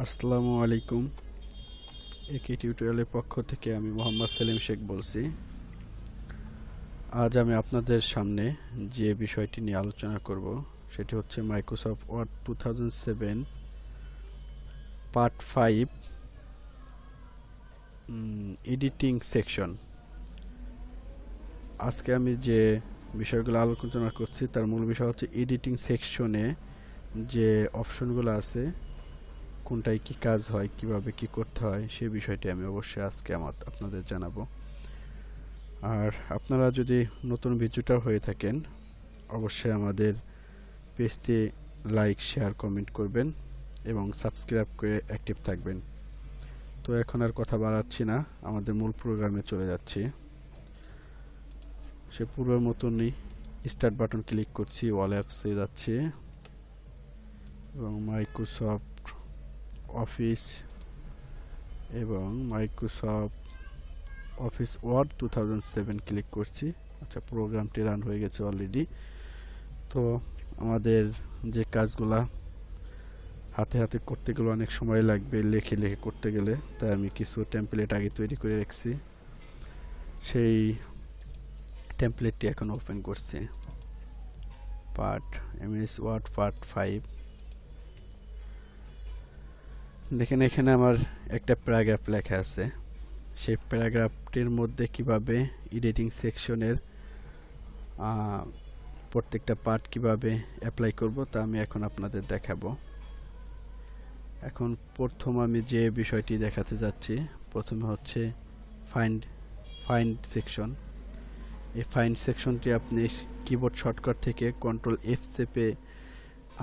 আসসালামু আলাইকুম। একে টিউটোরিয়ালের পক্ষ থেকে আমি মোহাম্মদ সেলিম শেখ বলছি। আজ আমি আপনাদের সামনে যে বিষয়টি নিয়ে আলোচনা করব সেটি হচ্ছে Microsoft Word 2007 part 5 editing section. আজকে আমি যে বিষয়গুলো আলোচনা করছি তার মূল বিষয় হচ্ছে এডিটিং সেকশনে যে অপশনগুলো আছে কোনটায় কি কাজ হয়, কিভাবে কি করতে হয় সেই বিষয়টি আমি অবশ্যই আজকে আপনাদের জানাবো। আর আপনারা যদি নতুন ভিজিটর হয়ে থাকেন অবশ্যই আমাদের পেজটি লাইক, শেয়ার, কমেন্ট করবেন এবং সাবস্ক্রাইব করে অ্যাক্টিভ থাকবেন। তো এখন আর কথা বাড়াচ্ছি না, আমাদের মূল প্রোগ্রামে চলে যাচ্ছি। সে পূর্বের মতনই স্টার্ট বাটন ক্লিক করছি, ওয়াল অ্যাপসে যাচ্ছি এবং মাইক্রোসফট অফিস এবং মাইক্রোসফট অফিস ওয়ার্ড 2007 ক্লিক করছি। আচ্ছা, প্রোগ্রামটি রান হয়ে গেছে অলরেডি। তো আমাদের যে কাজগুলা হাতে হাতে করতে গেলে অনেক সময় লাগবে লিখে লিখে করতে গেলে, তাই আমি কিছু টেমপ্লেট আগে তৈরি করে রাখছি। সেই টেমপ্লেটটি এখন ওপেন করছি। Part MS Word part 5। দেখেন এখানে আমার একটা প্যারাগ্রাফ লেখা আছে। সেই প্যারাগ্রাফটির মধ্যে কিভাবে এডিটিং সেকশনের প্রত্যেকটা পার্ট কিভাবে অ্যাপ্লাই করব তা আমি এখন আপনাদের দেখাবো। এখন প্রথম আমি যে বিষয়টি দেখাতে যাচ্ছি, প্রথমে হচ্ছে ফাইন্ড সেকশন। এই ফাইন্ড সেকশনটি আপনি কিবোর্ড শর্টকাট থেকে কন্ট্রোল এফ চেপে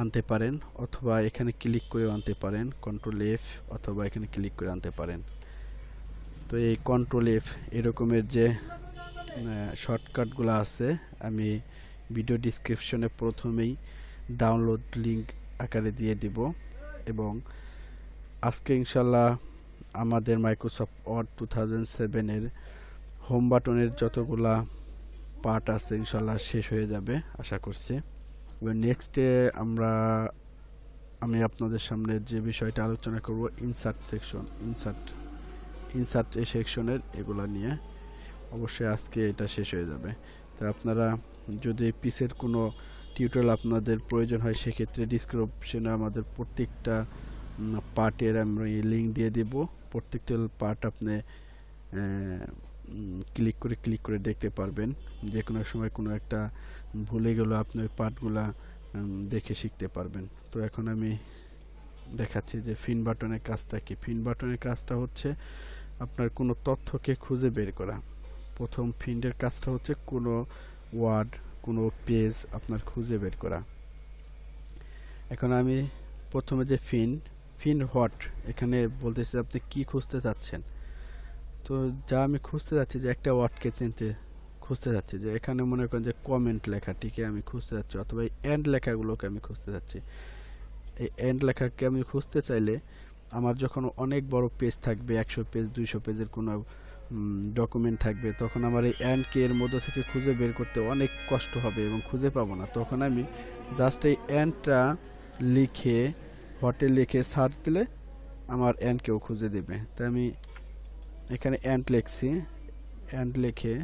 আনতে পারেন অথবা এখানে ক্লিক করে আনতে পারেন, কন্ট্রোল এফ, অথবা এখানে ক্লিক করে আনতে পারেন। তো এই কন্ট্রোল এফ এরকমের যে শর্টকাটগুলো আছে আমি ভিডিও ডিসক্রিপশনে প্রথমেই ডাউনলোড লিংক আকারে দিয়ে দিব। এবং আজকে ইনশাল্লাহ আমাদের মাইক্রোসফট ওয়ার্ড 2007 এর হোম বাটনের যতগুলা পার্ট আছে ইনশাল্লাহ শেষ হয়ে যাবে আশা করছি। এবং নেক্সটে আমি আপনাদের সামনে যে বিষয়টা আলোচনা করব ইনসার্ট সেকশন, ইনসার্ট এই সেকশনের এগুলা নিয়ে অবশ্যই আজকে এটা শেষ হয়ে যাবে। তো আপনারা যদি পিসের কোনো টিউটোরিয়াল আপনাদের প্রয়োজন হয় সেক্ষেত্রে ডিসক্রিপশনে আমাদের প্রত্যেকটা পার্টের আমি লিঙ্ক দিয়ে দেব। প্রত্যেকটা পার্ট আপনি ক্লিক করে দেখতে পারবেন। যে কোনো সময় কোনো একটা ভুলে গেল আপনি ওই পার্টগুলা দেখে শিখতে পারবেন। তো এখন আমি দেখাচ্ছি যে ফিন বাটনের কাজটা কি। ফিন বাটনের কাজটা হচ্ছে আপনার কোনো তথ্যকে খুঁজে বের করা। প্রথম ফিন্ডের কাজটা হচ্ছে কোনো ওয়ার্ড, কোনো পেজ আপনার খুঁজে বের করা। এখন আমি প্রথমে যে ফিন হোয়াট এখানে বলতেছি আপনি কি খুঁজতে চাচ্ছেন। তো যা আমি খুঁজতে যাচ্ছি যে একটা ওয়ার্ডকে খুঁজতে যাচ্ছি, যে এখানে মনে করেন যে কমেন্ট লেখাটিকে আমি খুঁজতে যাচ্ছি অথবা এন্ড লেখাগুলোকে আমি খুঁজতে যাচ্ছি। এই এন্ড লেখাকে আমি খুঁজতে চাইলে আমার যখন অনেক বড় পেজ থাকবে, 100 পেজ 200 পেজের কোনো ডকুমেন্ট থাকবে, তখন আমার এই এন্ড কে এর মধ্যে থেকে খুঁজে বের করতে অনেক কষ্ট হবে এবং খুঁজে পাবো না। তখন আমি জাস্ট এই এন্ডটা লিখে হোয়াটে লিখে সার্চ দিলে আমার এন্ডকেও খুঁজে দেবে। তাই আমি এখানে এন্ড লিখছি, এন্ড লিখে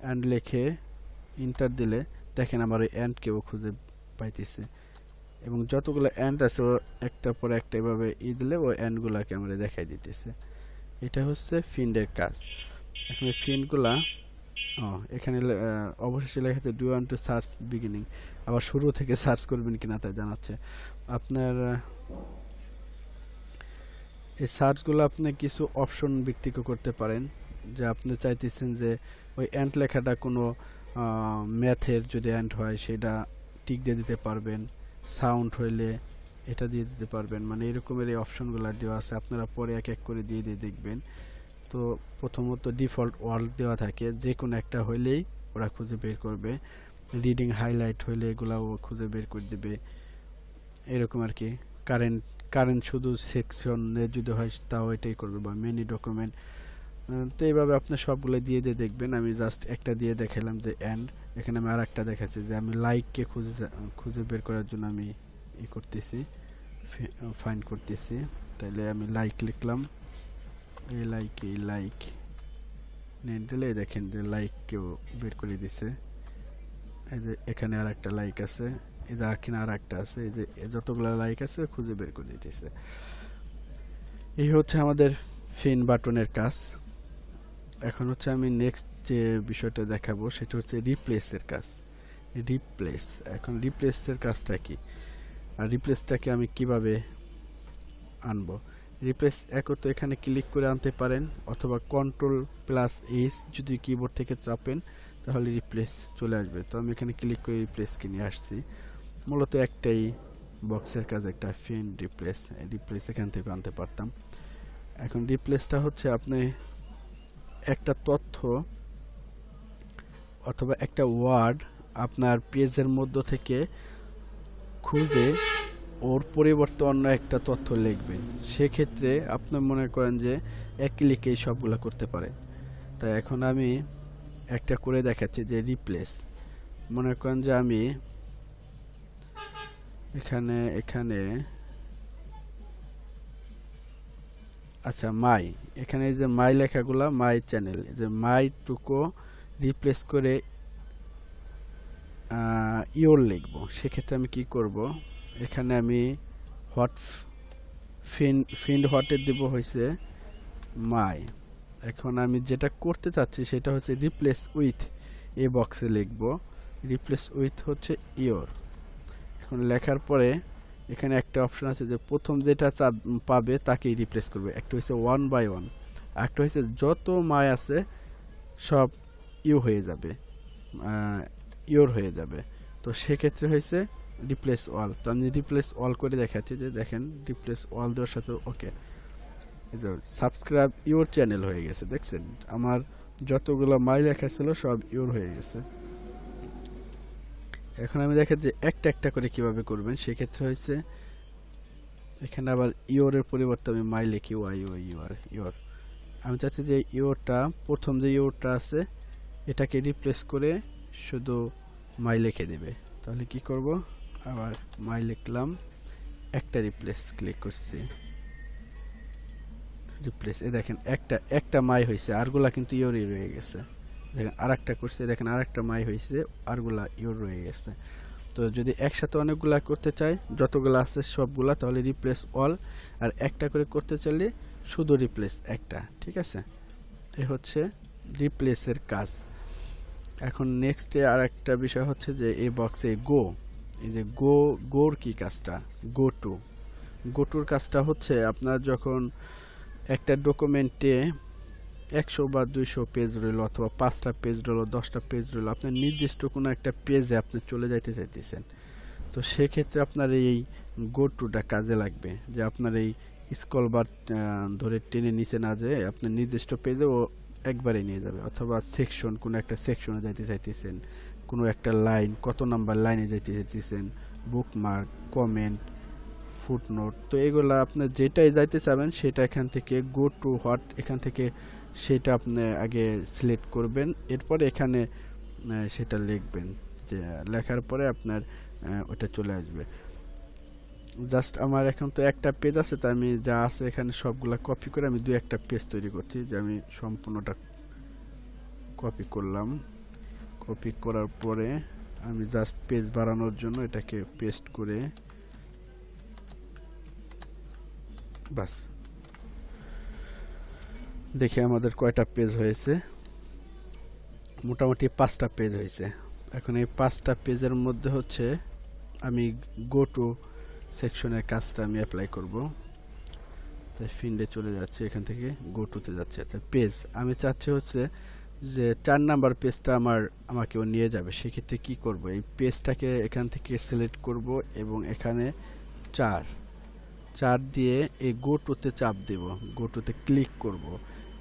এন্ড লিখে ইন্টার দিলে দেখেন আমার এই এন্ডকেও খুঁজে পাইতেছে এবং যতগুলো এন্ড আছে ও একটার পর একটা এভাবে দিলে ও এন্ডগুলোকে আমরা দেখাই দিতেছে। এটা হচ্ছে ফিন্ডের কাজ। এখন এই ফিন্ডগুলা এখানে অবশেষে লেখা আছে do want to search beginning, আবার শুরু থেকে সার্চ করবেন কিনা তাই জানাচ্ছে। আপনার এই সার্চগুলো আপনি কিছু অপশন ভিত্তিক করতে পারেন, যে আপনি চাইতেছেন যে ওই এন্ড লেখাটা কোনো ম্যাথের যদি এন্ড হয় সেটা টিক দিয়ে দিতে পারবেন, সাউন্ড হইলে এটা দিয়ে দিতে পারবেন। মানে এরকমের এই অপশনগুলো দেওয়া আছে, আপনারা পরে এক এক করে দিয়ে দেখবেন। তো প্রথমত ডিফল্ট ওয়ার্ড দেওয়া থাকে, যে কোনো একটা হইলেই ওরা খুঁজে বের করবে। রিডিং হাইলাইট হইলে এগুলাও খুঁজে বের করে দেবে এরকম আর কি। কারেন্ট শুধু সেকশনে যদি হয় তাও এটাই করবে, বা মেনি ডকুমেন্ট। তো এইভাবে আপনি সবগুলো দিয়ে দেখবেন। আমি জাস্ট একটা দিয়ে দেখালাম যে এন্ড। এখানে আমি আর একটা দেখাচ্ছি যে আমি লাইককে খুঁজে বের করার জন্য আমি করতেছি। ফাইন্ড করতেছি। তাহলে আমি লাইক লিখলাম, এই লাইক নেট দিলে দেখেন যে লাইক কেউ বের করে দিছে। এই যে এখানে আর একটা লাইক আছে, এই যে এখানে আর একটা আছে, এই যে যতগুলো লাইক আছে খুঁজে বের করে দিতেছে। এই হচ্ছে আমাদের ফিন বাটনের কাজ। এখন হচ্ছে আমি নেক্সট যে বিষয়টা দেখাবো সেটা হচ্ছে রিপ্লেসের কাজ। রিপ্লেস, এখন রিপ্লেসের কাজটা কি আর রিপ্লেসটাকে আমি কিভাবে আনবো। রিপ্লেস তো এখানে ক্লিক করে আনতে পারেন, অথবা Ctrl+H যদি কিবোর্ড থেকে চাপেন তাহলে রিপ্লেস চলে আসবে। তো আমি এখানে ক্লিক করে রিপ্লেসকে নিয়ে আসছি। মূলত একটাই বক্সের কাজ, একটা ফিন রিপ্লেস এখান থেকে আনতে পারতাম। এখন রিপ্লেসটা হচ্ছে আপনি একটা তথ্য অথবা একটা ওয়ার্ড আপনার পেজের মধ্য থেকে খুঁজে ওর পরিবর্তে অন্য একটা তথ্য লিখবেন। সেক্ষেত্রে আপনি মনে করেন যে এক ক্লিকেই সবগুলো করতে পারেন। তাই এখন আমি একটা করে দেখাচ্ছি যে রিপ্লেস। মনে করেন যে আমি এখানে আচ্ছা এখানে যে মাই লেখাগুলা মাই চ্যানেল, যে মাই টুকু রিপ্লেস করে ইওর লিখব। সেক্ষেত্রে আমি কি করব, এখানে আমি ফিন্ড হোয়াটে দেব হয়েছে মাই। এখন আমি যেটা করতে চাচ্ছি সেটা হচ্ছে রিপ্লেস উইথ, এই বক্সে লিখব রিপ্লেস উইথ হচ্ছে ইওর। এখন লেখার পরে এখানে একটা অপশন আছে যে প্রথম যেটা পাবে তাকেই রিপ্লেস করবে। একটা হচ্ছে 1 by 1, একটা হচ্ছে যত মাই আছে সব হয়ে যাবে, ইওর হয়ে যাবে। তো সেক্ষেত্রে হয়েছে রিপ্লেস অল। তো আমি রিপ্লেস অল করে দেখাচ্ছি যে দেখেন রিপ্লেস অল দেওয়ার সাথে ওকে, এই যে সাবস্ক্রাইব ইওর চ্যানেল হয়ে গেছে। দেখছেন আমার যতগুলো মাই লেখা ছিল সব ইওর হয়ে গেছে। এখন আমি দেখেন যে একটা একটা করে কিভাবে করবেন। সেক্ষেত্রে হয়েছে এখানে আবার ইওরের পরিবর্তে আমি মাই লিখি ইওর। আমি চাচ্ছি যে ইওরটা প্রথম যে ইওরটা আছে এটাকে রিপ্লেস করে শুধু মাই লিখে দেবে। তাহলে কি করব, আবার মাই লিখলাম, একটা রিপ্লেস ক্লিক করছি, রিপ্লেস। এই দেখেন একটা মাই হয়েছে, আরগুলা কিন্তু ইওরই রয়ে গেছে। দেখেন আরেকটা করছে, দেখেন আরেকটা মাই হয়েছে, আরগুলা ইওর রয়ে গেছে। তো যদি একসাথে অনেকগুলা করতে চাই, যতগুলা আছে সবগুলা, তাহলে রিপ্লেস অল। আর একটা করে করতে চাইলে শুধু রিপ্লেস একটা। ঠিক আছে, এ হচ্ছে রিপ্লেসের কাজ। এখন নেক্সটে আর একটা বিষয় হচ্ছে যে এই বক্সে এই যে গোর কি কাজটা, গোটুর কাজটা হচ্ছে আপনার যখন একটা ডকুমেন্টে 100 বা 200 পেজ রইল, অথবা 5টা পেজ রইল, 10টা পেজ রইল, আপনার নির্দিষ্ট কোনো একটা পেজে আপনি চলে যাইতে চাইতেছেন। তো সেক্ষেত্রে আপনার এই গোটুটা কাজে লাগবে, যে আপনার এই স্ক্রল বার ধরে টেনে নিচে না যেয়ে আপনার নির্দিষ্ট পেজে ও একবারে নিয়ে যাবে। অথবা সেকশন, কোনো একটা সেকশনে যাইতে চাইতেছেন, কোনো একটা লাইন, কত নাম্বার লাইনে যাইতে চাইতেছেন, বুকমার্ক, কমেন্ট, ফুটনোট, তো এগুলা আপনার যেটাই যাইতে চাবেন সেটা এখান থেকে গো টু হোয়াট, এখান থেকে সেটা আপনি আগে সিলেক্ট করবেন। এরপরে এখানে সেটা লিখবেন, যে লেখার পরে আপনার ওটা চলে আসবে। জাস্ট আমার এখন তো একটা পেজ আছে, তাই আমি যা আছে এখানে সবগুলা কপি করে আমি একটা পেজ তৈরি করছি, যে আমি সম্পূর্ণটা কপি করলাম। কপি করার পরে আমি জাস্ট পেজ বাড়ানোর জন্য এটাকে পেস্ট করে বাস, দেখি আমাদের কয়টা পেজ হয়েছে। মোটামুটি 5টা পেজ হয়েছে। এখন এই 5টা পেজের মধ্যে হচ্ছে আমি গো টু সেকশনের কাজটা আমি অ্যাপ্লাই করব। তাই ফিন্ডে চলে যাচ্ছে, এখান থেকে গো টুতে যাচ্ছে। আচ্ছা, পেজ আমি চাচ্ছি হচ্ছে যে 4 নাম্বার পেজটা আমাকেও নিয়ে যাবে। সেক্ষেত্রে কি করব, এই পেজটাকে এখান থেকে সিলেক্ট করব এবং এখানে 4 দিয়ে এই গো টুতে চাপ দেব, গো টুতে ক্লিক করব।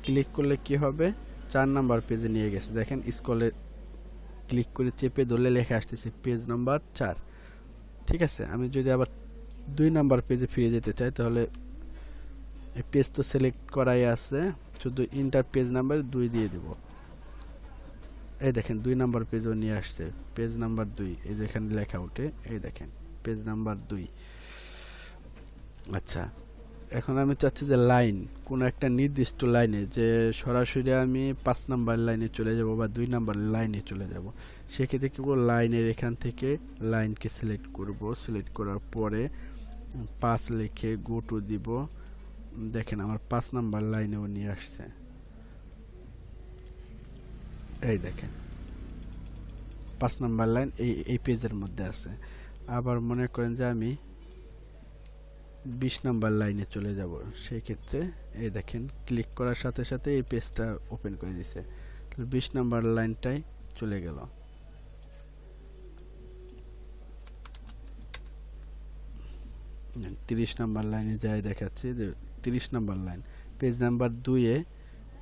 ক্লিক করলে কি হবে, 4 নাম্বার পেজে নিয়ে গেছে। দেখেন স্ক্রলে ক্লিক করে চেপে ধরলে লেখা আসতেছে পেজ নাম্বার 4। ঠিক আছে, আমি যদি আবার 2 নাম্বার পেজে ফিরে যেতে চাই, তাহলে এই পেজ তো সিলেক্ট করাই আছে, শুধু ইন্টার পেজ নাম্বার 2 দিয়ে দেব। এই দেখেন 2 নাম্বার পেজও নিয়ে আসছে, পেজ নাম্বার 2, এই যেখানে লেখা ওঠে, এই দেখেন পেজ নাম্বার 2। আচ্ছা, এখন আমি চাচ্ছি যে লাইন, কোনো একটা নির্দিষ্ট লাইনে, যে সরাসরি আমি 5 নাম্বার লাইনে চলে যাব বা 2 নাম্বার লাইনে চলে যাব। সেক্ষেত্রে কি করব, লাইনের এখান থেকে লাইনকে সিলেক্ট করব। সিলেক্ট করার পরে 5 লিখে গো টু দিব। দেখেন আমার 5 নাম্বার লাইনেও নিয়ে আসছে। এই দেখেন 5 নাম্বার লাইন এই পেজের মধ্যে আছে। আবার মনে করেন যে আমি 20 নাম্বার লাইনে চলে যাব, সেই ক্ষেত্রে এই দেখেন ক্লিক করার সাথে সাথে এই পেজটা ওপেন করে দিয়েছে। 20 নাম্বার লাইনটাই চলে গেল। তিরিশ নাম্বার লাইনে যাই দেখাচ্ছি যে 30 নাম্বার লাইন, পেজ নাম্বার 2 এ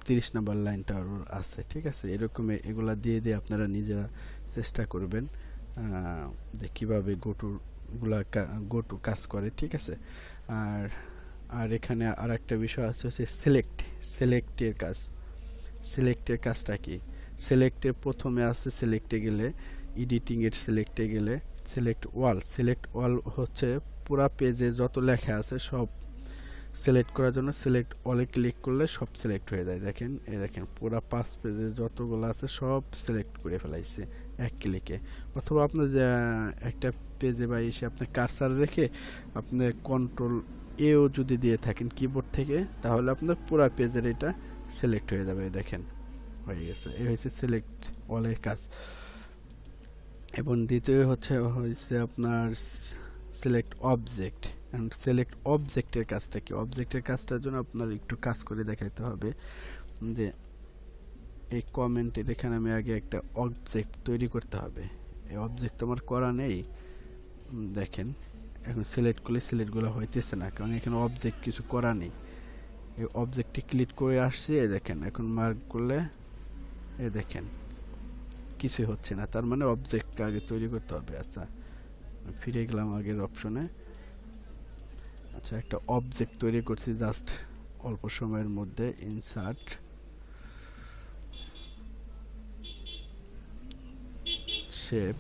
30 নাম্বার লাইনটা আছে। ঠিক আছে, এরকম এগুলা দিয়ে দিয়ে আপনারা নিজেরা চেষ্টা করবেন যে কীভাবে গোটু কাজ করে। ঠিক আছে, আর এখানে আর একটা বিষয় আছে, হচ্ছে সিলেক্টের কাজ। সিলেক্টের কাজটা কি, সিলেক্টে প্রথমে আছে, সিলেক্টে গেলে এডিটিংয়ের সিলেক্টে গেলে সিলেক্ট ওয়াল হচ্ছে পুরা পেজে যত লেখা আছে সব সিলেক্ট করার জন্য সিলেক্ট অলে ক্লিক করলে সব সিলেক্ট হয়ে যায়। দেখেন এই দেখেন পুরা 5 পেজে যতগুলো আছে সব সিলেক্ট করে ফেলাইছে এক ক্লিকে। অথবা আপনি যে একটা পেজে বা এসে আপনি কার্সার রেখে আপনি কন্ট্রোল এও যদি দিয়ে থাকেন কিবোর্ড থেকে, তাহলে আপনার পুরা পেজের এটা সিলেক্ট হয়ে যাবে। দেখেন হয়ে গেছে, এই হচ্ছে সিলেক্ট অলের কাজ। এবং দ্বিতীয় হয়েছে আপনার সিলেক্ট অবজেক্ট। সিলেক্ট অবজেক্টের কাজটা কি, অবজেক্টের কাজটার জন্য আপনার একটু কাজ করে দেখাইতে হবে। যে এই কমেন্টের এখানে আমি আগে একটা অবজেক্ট তৈরি করতে হবে। এই অবজেক্ট আমার করা নেই। দেখেন এখন সিলেক্ট করলে সিলেক্টগুলো হইতেছে না, কারণ এখানে অবজেক্ট কিছু করা নেই। এই অবজেক্টটি ক্লিক করে আসছি, এই দেখেন এখন মার্ক করলে এই দেখেন কিছুই হচ্ছে না, তার মানে অবজেক্টটা আগে তৈরি করতে হবে। আচ্ছা ফিরে গেলাম আগের অপশনে। আচ্ছা একটা অবজেক্ট তৈরি করছি জাস্ট অল্প সময়ের মধ্যে। ইনসার্ট, শেপ,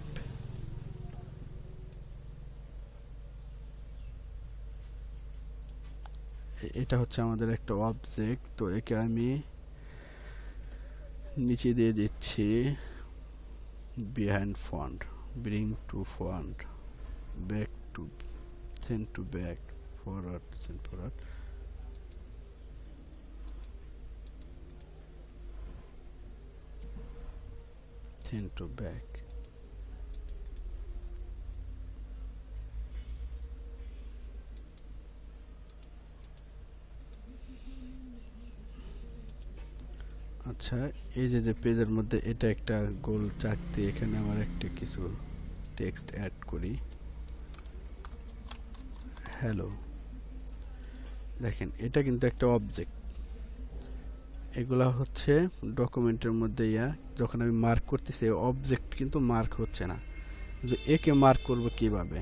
এটা হচ্ছে আমাদের একটা অবজেক্ট। তো একে আমি নিচে দিয়ে দিচ্ছি behind font, bring to font, back to, send to back, forward, send forward, send to back. আচ্ছা এই যে পেজের মধ্যে এটা একটা গোল চাক দিয়ে এখানে আমার একটা কিছু টেক্সট অ্যাড করি। হ্যালো, দেখেন এটা কিন্তু একটা অবজেক্ট। এগুলা হচ্ছে ডকুমেন্টের মধ্যে যখন আমি মার্ক করতেছি অবজেক্ট কিন্তু মার্ক হচ্ছে না, কিন্তু একে মার্ক করব কিভাবে,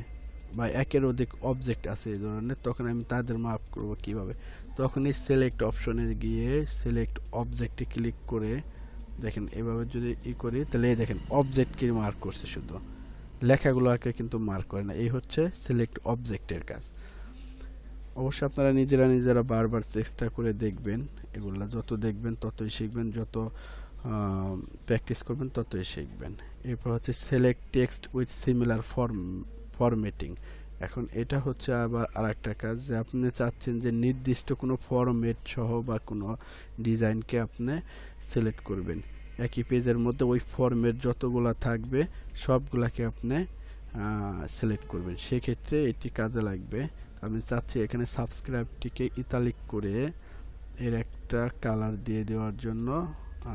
বা একের অধিক অবজেক্ট আছে এই ধরনের, তখন আমি তাদের মার্ক করব কিভাবে। তখন এই সিলেক্ট অপশনে গিয়ে সিলেক্ট অবজেক্টে ক্লিক করে দেখেন এভাবে যদি করি, তাহলে এই দেখেন অবজেক্টকে মার্ক করছে, শুধু লেখাগুলোকে কিন্তু মার্ক করে না। এই হচ্ছে সিলেক্ট অবজেক্টের কাজ। অবশ্যই আপনারা নিজেরা বারবার চেষ্টা করে দেখবেন। এগুলা যত দেখবেন ততই শিখবেন, যত প্র্যাকটিস করবেন ততই শিখবেন। এরপর হচ্ছে select text with similar formatting. এখন এটা হচ্ছে আবার আরেকটা কাজ, যে আপনি চাচ্ছেন যে নির্দিষ্ট কোনো ফরম্যাট সহ বা কোনো ডিজাইনকে আপনি সিলেক্ট করবেন। একই পেজের মধ্যে ওই ফরম্যাট যতগুলা থাকবে সবগুলাকে আপনি সিলেক্ট করবেন, সেক্ষেত্রে এটি কাজে লাগবে। আমি চাচ্ছি এখানে সাবস্ক্রাইবটিকে ইতালিক করে এর একটা কালার দিয়ে দেওয়ার জন্য।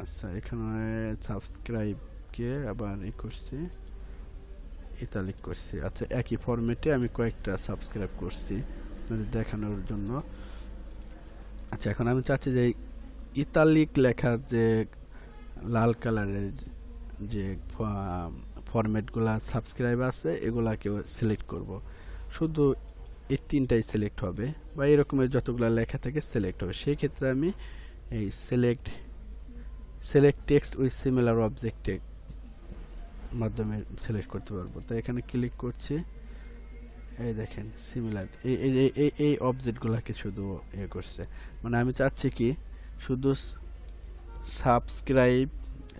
আচ্ছা এখানে সাবস্ক্রাইবকে আবার করছি, ইতালিক করছি। আচ্ছা একই ফরম্যাটে আমি কয়েকটা সাবস্ক্রাইব করছি আপনাদের দেখানোর জন্য। আচ্ছা এখন আমি চাচ্ছি যে ইতালিক লেখার যে লাল কালারের যে ফরম্যাটগুলা সাবস্ক্রাইব আছে এগুলাকেও সিলেক্ট করব। শুধু এই তিনটাই সিলেক্ট হবে, বা এরকমের যতগুলো লেখা থাকে সিলেক্ট হবে। সেই ক্ষেত্রে আমি এই সিলেক্ট টেক্সট উইথ সিমিলার অবজেক্টের মাধ্যমে সিলেক্ট করতে পারবো। তো এখানে ক্লিক করছি, এই দেখেন সিমিলার এই অবজেক্টগুলোকে শুধু ইয়ে করছে। মানে আমি চাচ্ছি কি শুধু সাবস্ক্রাইব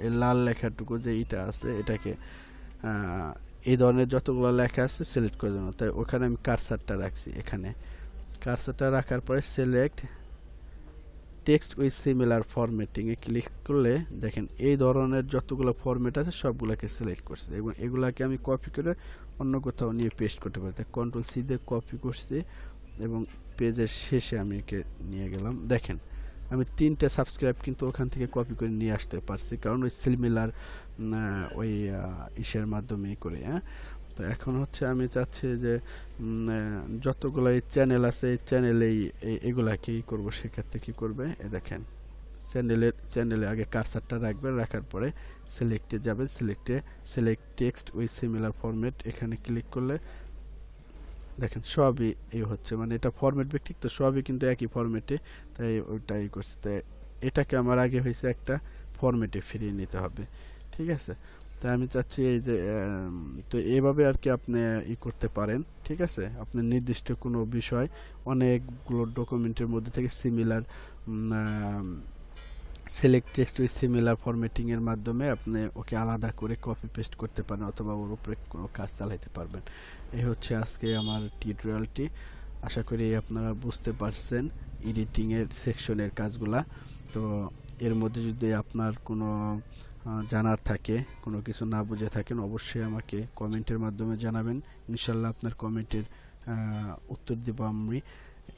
এই লাল লেখাটুকু যে এটা আছে এটাকে এই ধরনের যতগুলো লেখা আছে সিলেক্ট করে দেবো। তাই ওখানে আমি কার্সারটা রাখছি। এখানে কার্সারটা রাখার পরে select text with similar formatting A click করলে দেখেন এই ধরনের যতগুলো ফরম্যাট আছে সবগুলোকে সিলেক্ট করছে এবং এগুলাকে আমি কপি করে অন্য কোথাও নিয়ে পেস্ট করতে পারি। তাই কন্ট্রোল সি দিয়ে কপি করছি এবং পেজের শেষে আমি একে নিয়ে গেলাম। দেখেন আমি 3টে সাবস্ক্রাইব কিন্তু ওখান থেকে কপি করে নিয়ে আসতে পারছি, কারণ ওই সিমিলার ওই ইসের মাধ্যমেই করে। হ্যাঁ, তো এখন হচ্ছে আমি চাচ্ছি যে যতগুলো এই চ্যানেল আছে এই চ্যানেলেই এগুলাকে ই করবো। সেক্ষেত্রে কী করবে, দেখেন চ্যানেলে আগে কার্সারটা রাখবেন, রাখার পরে সিলেক্টে যাবেন, select text with similar format, এখানে ক্লিক করলে দেখেন সবই এই হচ্ছে। মানে এটা ফরম্যাট ভিত্তিক তো সবই কিন্তু একই ফরম্যাটে, তাই ওইটাই করছে। তাই এটাকে আমার আগে হয়েছে একটা ফরম্যাটে ফিরিয়ে নিতে হবে। ঠিক আছে, তাই আমি চাচ্ছি এই যে তো এইভাবে আর কি আপনি ই করতে পারেন। ঠিক আছে, আপনি নির্দিষ্ট কোনো বিষয় অনেকগুলো ডকুমেন্টের মধ্যে থেকে similar select text with similar formatting এর মাধ্যমে আপনি ওকে আলাদা করে কপি পেস্ট করতে পারেন অথবা ওর উপরে কোনো কাজ চালাতে পারবেন। এই হচ্ছে আজকে আমার টিউটোরিয়ালটি। আশা করি আপনারা বুঝতে পারছেন এডিটিং এর সেকশনের কাজগুলা। তো এর মধ্যে যদি আপনার কোনো জানার থাকে, কোনো কিছু না বুঝে থাকেন, অবশ্যই আমাকে কমেন্টের মাধ্যমে জানাবেন। ইনশাল্লাহ আপনার কমেন্টের উত্তর দেব আমি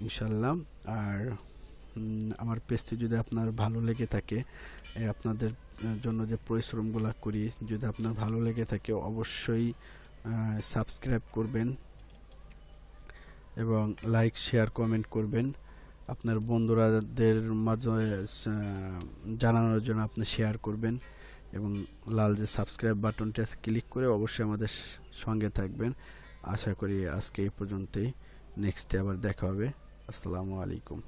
ইনশাল্লাহ। আর আমার পেজটি যদি আপনার ভালো লেগে থাকে, আপনাদের জন্য যে পরিশ্রমগুলো করি যদি আপনার ভালো লেগে থাকে, অবশ্যই সাবস্ক্রাইব করবেন এবং লাইক শেয়ার কমেন্ট করবেন। আপনার বন্ধুরাদের মাঝে জানানোর জন্য আপনি শেয়ার করবেন এবং লাল যে সাবস্ক্রাইব বাটনটি আছে ক্লিক করে অবশ্যই আমাদের সঙ্গে থাকবেন। আশা করি আজকে এই পর্যন্তই, নেক্সটে আবার দেখা হবে। আসসালামু আলাইকুম।